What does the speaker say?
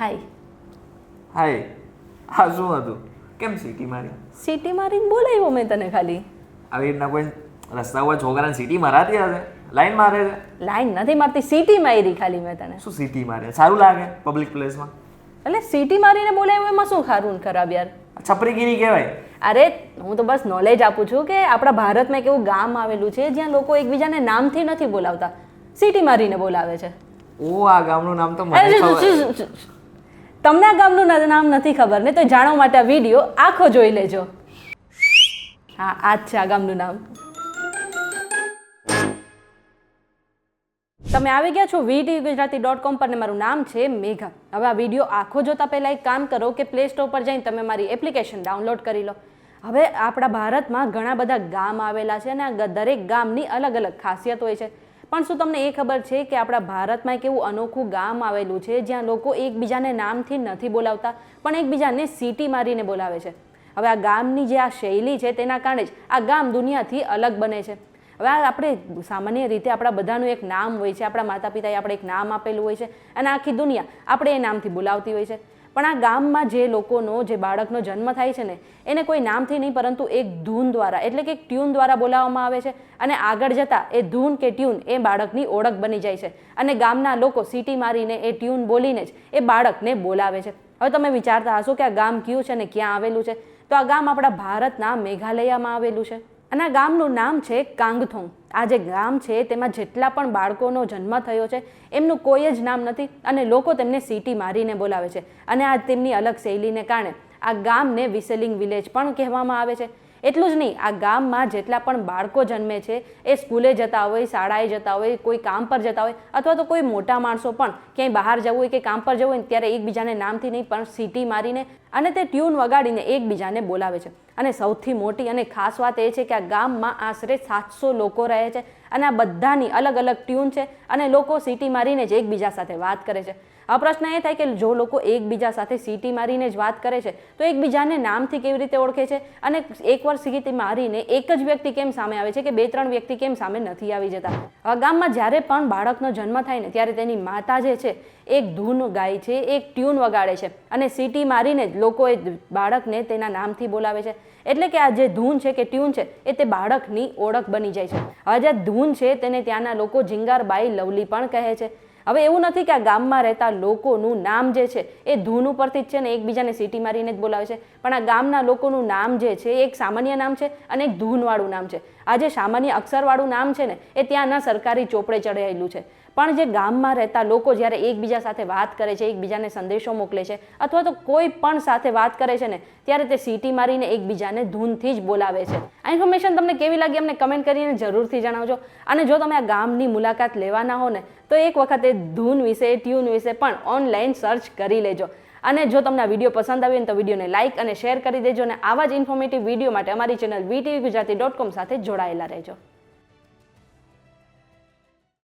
હાય. હાય. હા શું હતું? કેમ સીટી મારી? સીટી મારીને બોલાવ્યો મેં તને ખાલી. આવી રીતના કોઈ રસ્તા ઉપર છોકરાને સીટી મરાતી હશે? લાઈન મારે છે? લાઈન નથી મારતી, સીટી મારી ખાલી મેં તને. શું સીટી મારે? સારું લાગે પબ્લિક પ્લેસમાં? એટલે સીટી મારીને બોલાવ્યો એમાં શું ખારું ને ખરાબ યાર? છપરીગીરી કહેવાય. અરે હું તો બસ નોલેજ આપું છું કે આપણા ભારતમાં એક એવું ગામ આવેલું છે જ્યાં લોકો એકબીજાને નામથી નથી બોલાવતા, સીટી મારીને બોલાવે છે. ઓ આ ગામનું નામ તો મને ખબર. તમને આ ગામનું નામ નથી ખબર ને? તો જાણવા માટે આ વિડીયો આખો જોઈ લેજો. હા આ જ છે આ ગામનું નામ. તમે આવી ગયા છો VTVGujarati.com પર ને મારું નામ છે મેઘા. હવે આ વિડીયો આખો જોતા પહેલાં એક કામ કરો કે પ્લે સ્ટોર પર જઈને તમે મારી એપ્લિકેશન ડાઉનલોડ કરી લો. હવે આપણા ભારતમાં ઘણા બધા ગામ આવેલા છે અને આ દરેક ગામની અલગ અલગ ખાસિયત હોય છે. પણ શું તમને એ ખબર છે કે આપણા ભારતમાં એક એવું અનોખું ગામ આવેલું છે જ્યાં લોકો એકબીજાને નામથી નથી બોલાવતા પણ એકબીજાને સીટી મારીને બોલાવે છે. હવે આ ગામની જે આ શૈલી છે તેના કારણે જ આ ગામ દુનિયાથી અલગ બને છે. હવે આપણે સામાન્ય રીતે આપણા બધાનું એક નામ હોય છે, આપણા માતા પિતાએ આપણે એક નામ આપેલું હોય છે અને આખી દુનિયા આપણે એ નામથી બોલાવતી હોય છે. પણ આ ગામમાં જે લોકોનો જે બાળકનો જન્મ થાય છે ને એને કોઈ નામથી નહીં પરંતુ એક ધૂન દ્વારા એટલે કે એક ટ્યુન દ્વારા બોલાવવામાં આવે છે અને આગળ જતાં એ ધૂન કે ટ્યુન એ બાળકની ઓળખ બની જાય છે અને ગામના લોકો સીટી મારીને એ ટ્યુન બોલીને જ એ બાળકને બોલાવે છે. હવે તમે વિચારતા હશો કે આ ગામ કયું છે ને ક્યાં આવેલું છે? તો આ ગામ આપણા ભારતના મેઘાલયામાં આવેલું છે અને આ ગામનું નામ છે કાંગથોંગ. આ જે ગામ છે તેમાં જેટલા પણ બાળકોનો જન્મ થયો છે એમનું કોઈ જ નામ નથી અને લોકો તેમને સીટી મારીને બોલાવે છે અને આ તેમની અલગ શૈલીને કારણે આ ગામને વિસેલિંગ વિલેજ પણ કહેવામાં આવે છે. એટલું જ નહીં, આ ગામમાં જેટલા પણ બાળકો જન્મે છે એ સ્કૂલે જતા હોય, શાળાએ જતા હોય, કોઈ કામ પર જતા હોય અથવા તો કોઈ મોટા માણસો પણ ક્યાંય બહાર જવું હોય કે કામ પર જવું હોય ત્યારે એકબીજાને નામથી નહીં પણ સીટી મારીને અને તે ટ્યુન વગાડીને એકબીજાને બોલાવે છે. અને સૌથી મોટી અને ખાસ વાત એ છે કે આ ગામમાં આશરે 700 લોકો રહે છે અને આ બધાની અલગ અલગ ટ્યુન છે અને લોકો સીટી મારીને જ એકબીજા સાથે વાત કરે છે. આ પ્રશ્ન એ થાય કે જો લોકો એકબીજા સાથે સીટી મારીને જ વાત કરે છે તો એકબીજાને નામથી કેવી રીતે ઓળખે છે અને એકવાર સીટી મારીને એક જ વ્યક્તિ કેમ સામે આવે છે કે 2-3 વ્યક્તિ કેમ સામે નથી આવી જતા? આ ગામમાં જ્યારે પણ બાળકનો જન્મ થાય ને ત્યારે તેની માતા જે છે એક ધૂન ગાય છે, એક ટ્યુન વગાડે છે અને સીટી મારીને જ લોકો એ બાળકને તેના નામથી બોલાવે છે. એટલે કે આ જે ધૂન છે કે ટ્યુન છે એ તે બાળકની ઓળખ બની જાય છે. હવે જે ધૂન છે તેને ત્યાંના લોકો ઝીંગારબાઈ લવલી પણ કહે છે. હવે એવું નથી કે આ ગામમાં રહેતા લોકોનું નામ જે છે એ ધૂન ઉપરથી જ છે ને એકબીજાને સીટી મારીને જ બોલાવે છે પણ આ ગામના લોકોનું નામ જે છે એક સામાન્ય નામ છે અને એક ધૂનવાળું નામ છે. આ જે સામાન્ય અક્ષરવાળું નામ છે ને એ ત્યાંના સરકારી ચોપડે ચડાયેલું છે પણ જે ગામમાં રહેતા લોકો જ્યારે એકબીજા સાથે વાત કરે છે, એકબીજાને સંદેશો મોકલે છે અથવા તો કોઈ પણ સાથે વાત કરે છે ને ત્યારે તે સીટી મારીને એકબીજાને ધૂનથી જ બોલાવે છે. આ ઇન્ફોર્મેશન તમને કેવી લાગી અમને કમેન્ટ કરીને જરૂરથી જણાવજો અને જો તમે આ ગામની મુલાકાત લેવાના હો ને તો એક વખત એ ધૂન વિશે, ટ્યુન વિશે પણ ઓનલાઈન સર્ચ કરી લેજો. અને જો તમને આ વિડીયો પસંદ આવ્યો ને તો વિડીયોને લાઇક અને શેર કરી દેજો અને આવા જ ઇન્ફોર્મેટિવ વિડીયો માટે અમારી ચેનલ VTVGujarati.com સાથે જોડાયેલા રહેજો.